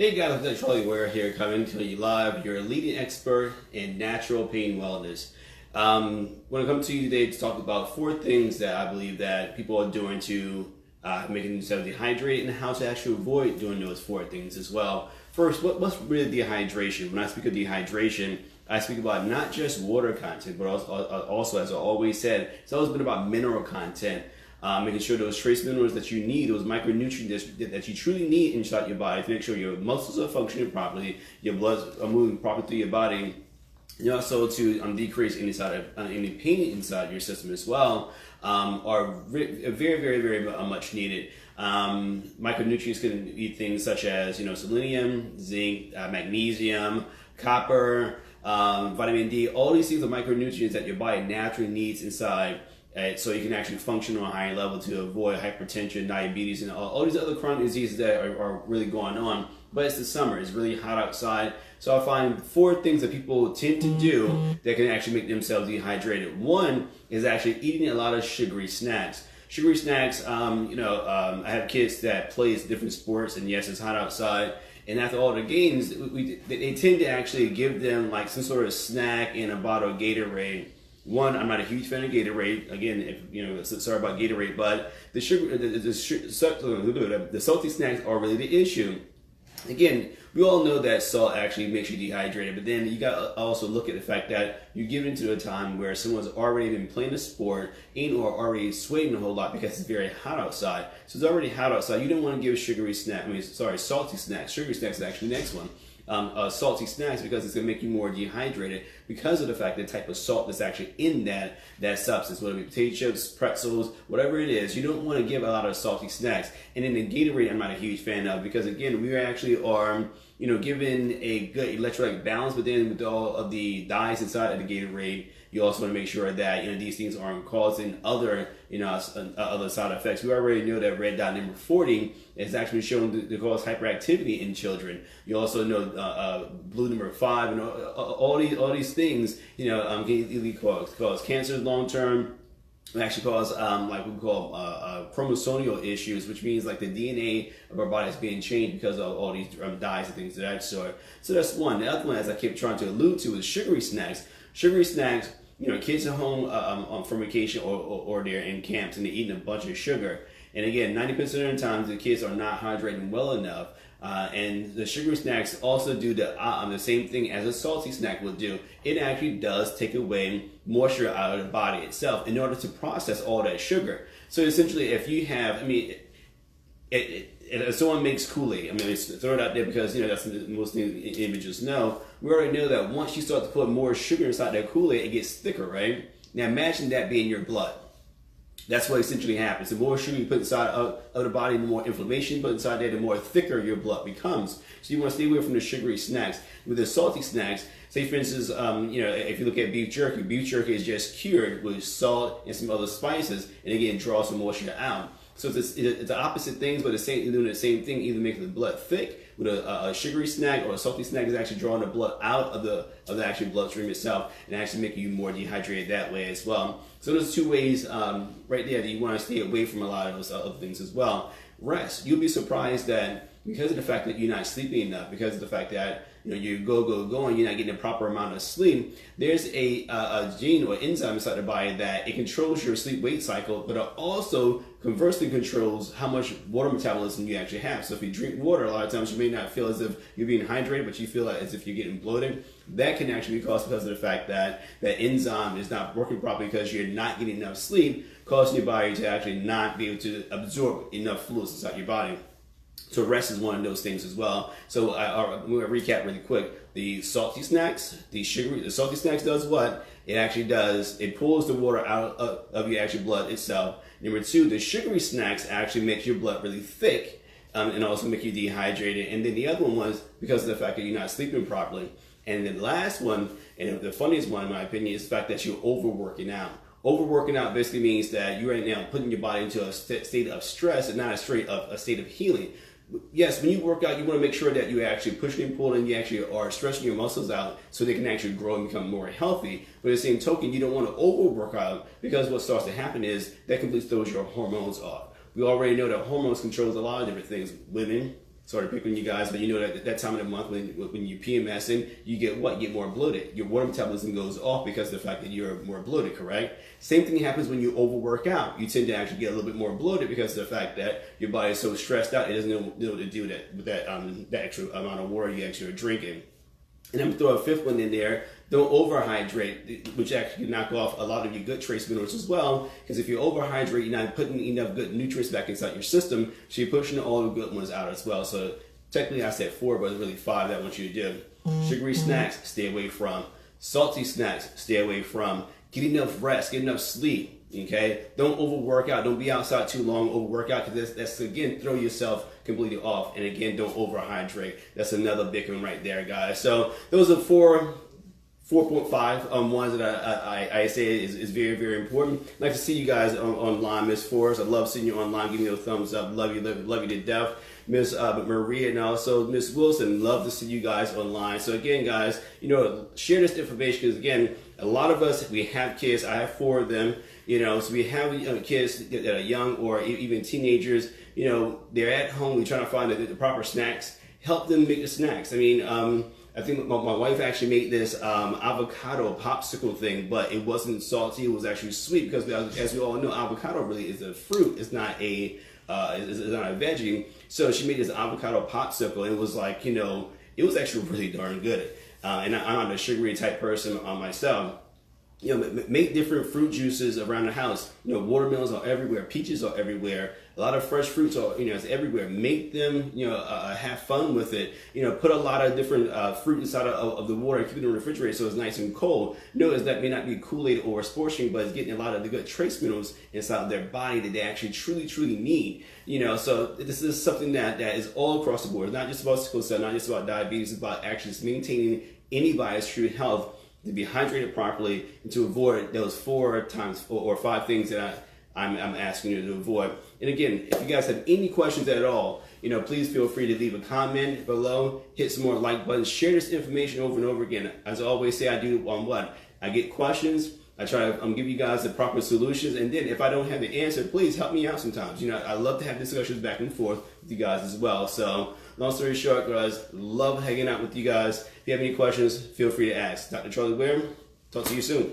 Hey guys, it's Charlie Ware here, coming to you live. You're a leading expert in natural pain wellness. When I come to you today to talk about 4 things that I believe that people are doing to make themselves dehydrated and how to actually avoid doing those 4 things as well. First, what's really dehydration? When I speak of dehydration, I speak about not just water content, but also, as I always said, it's always been about mineral content. Making sure those trace minerals that you need, those micronutrients that you truly need inside your body to make sure your muscles are functioning properly, your blood are moving properly through your body, and also to decrease any pain inside your system as well, are very much needed. Micronutrients can be things such as selenium, zinc, magnesium, copper, vitamin D. All these things are micronutrients that your body naturally needs inside. So you can actually function on a higher level to avoid hypertension, diabetes, and all these other chronic diseases that are really going on. But it's the summer, it's really hot outside. So I find 4 things that people tend to do that can actually make themselves dehydrated. One is actually eating a lot of sugary snacks. Sugary snacks, I have kids that play different sports, and yes, it's hot outside. And after all the games, they tend to actually give them like some sort of snack in a bottle of Gatorade. One, I'm not a huge fan of Gatorade. Again, sorry about Gatorade, but the salty snacks are really the issue. Again, we all know that salt actually makes you dehydrated, but then you got to also look at the fact that you give into a time where someone's already been playing a sport and or already sweating a whole lot because it's very hot outside. So it's already hot outside. You don't want to give salty snacks. Sugary snacks is actually the next one. Salty snacks, because it's going to make you more dehydrated because of the fact that the type of salt that's actually in that substance, whether it be potato chips, pretzels, whatever it is. You don't want to give a lot of salty snacks. And then the Gatorade, I'm not a huge fan of, because again, we actually are given a good electrolyte balance, but then with all of the dyes inside of the Gatorade, you also want to make sure that these things aren't causing other other side effects. We already know that red dot number 40 is actually shown to cause hyperactivity in children. You also know blue number 5 and all these things can easily cause cancer long term. It actually cause like we call chromosomal issues, which means like the DNA of our body is being changed because of all these dyes and things of that sort. So that's one. The other one, as I keep trying to allude to, is sugary snacks. Sugary snacks, kids at home from vacation or they're in camps and they're eating a bunch of sugar. And again, 90% of the times the kids are not hydrating well enough. And the sugary snacks also do the same thing as a salty snack would do. It actually does take away moisture out of the body itself in order to process all that sugar. So essentially, if you have, if someone makes Kool-Aid, let's throw it out there because that's the most things individuals know. We already know that once you start to put more sugar inside that Kool-Aid, it gets thicker, right? Now imagine that being your blood. That's what essentially happens. The more sugar you put inside of the body, the more inflammation you put inside there, the more thicker your blood becomes. So you want to stay away from the sugary snacks. With the salty snacks, say for instance, if you look at beef jerky is just cured with salt and some other spices, and again, draws some moisture out. So it's the opposite things, but doing the same thing, either making the blood thick with a sugary snack, or a salty snack is actually drawing the blood out of the actual bloodstream itself and actually making you more dehydrated that way as well. So those 2 ways right there that you want to stay away from a lot of those other things as well. Rest. You'll be surprised that because of the fact that you're not sleeping enough, because of the fact that you go and you're not getting the proper amount of sleep, there's a gene or enzyme inside the body that it controls your sleep-wake cycle, but it also conversely controls how much water metabolism you actually have. So if you drink water, a lot of times you may not feel as if you're being hydrated, but you feel like as if you're getting bloated. That can actually be caused because of the fact that that enzyme is not working properly because you're not getting enough sleep, causing your body to actually not be able to absorb enough fluids inside your body. So rest is one of those things as well. So I'm going to recap really quick. The salty snacks, the salty snacks does what? It actually does, it pulls the water out of your actual blood itself. Number 2, the sugary snacks actually makes your blood really thick and also make you dehydrated. And then the other one was because of the fact that you're not sleeping properly. And then the last one, and the funniest one in my opinion, is the fact that you're overworking out. Overworking out basically means that you're right now putting your body into a state of stress and not a state of healing. Yes, when you work out, you want to make sure that you actually pushing and pulling, you actually are stretching your muscles out so they can actually grow and become more healthy. But at the same token, you don't want to overwork out, because what starts to happen is that completely throws your hormones off. We already know that hormones controls a lot of different things. Women, sorry to pick on you guys, but you know that at that time of the month when you PMSing, you get what? You get more bloated. Your water metabolism goes off because of the fact that you're more bloated, correct? Same thing happens when you overwork out. You tend to actually get a little bit more bloated because of the fact that your body is so stressed out, it doesn't know what to do with that extra amount of water you actually are drinking. And I'm going to throw a fifth one in there. Don't overhydrate, which actually can knock off a lot of your good trace minerals as well. Because if you overhydrate, you're not putting enough good nutrients back inside your system, so you're pushing all the good ones out as well. So technically I said 4, but it's really 5 that I want you to do. Sugary snacks, stay away from. Salty snacks, stay away from. Get enough rest, get enough sleep. Okay, don't overwork out. Don't be outside too long. Overwork out, because that's again throw yourself completely off. And again, don't overhydrate. That's another big one right there, guys. So those are 4.5 ones that I say is very, very important. I'd like to see you guys online, Miss Forrest. I love seeing you online. Give me a thumbs up. Love you to death. Miss Maria and also Miss Wilson, love to see you guys online. So again, guys, share this information, because again, a lot of us, we have kids. I have 4 of them. So we have kids that are young or even teenagers. They're at home. We're trying to find the proper snacks. Help them make the snacks. I mean, I think my wife actually made this avocado popsicle thing, but it wasn't salty. It was actually sweet, because as we all know, avocado really is a fruit. It's not a veggie. So she made this avocado popsicle, and it was like, it was actually really darn good. And I'm not a sugary type person myself. Make different fruit juices around the house. Watermelons are everywhere. Peaches are everywhere. A lot of fresh fruits are, it's everywhere. Make them, have fun with it. Put a lot of different fruit inside of the water, keep it in the refrigerator so it's nice and cold. Notice that may not be Kool-Aid or sports drink, but it's getting a lot of the good trace minerals inside of their body that they actually truly need. So this is something that is all across the board. It's not just about sickle cell, not just about diabetes. It's about actually maintaining anybody's true health, to be hydrated properly, and to avoid those 4 times or 5 things that I'm asking you to avoid. And again, if you guys have any questions at all, please feel free to leave a comment below, hit some more like buttons, share this information over and over again. As I always say, I do on what? I get questions, I try to give you guys the proper solutions, and then if I don't have the answer, please help me out sometimes. I love to have discussions back and forth with you guys as well. So long story short, guys, love hanging out with you guys. If you have any questions, feel free to ask. Dr. Charlie Ware, talk to you soon.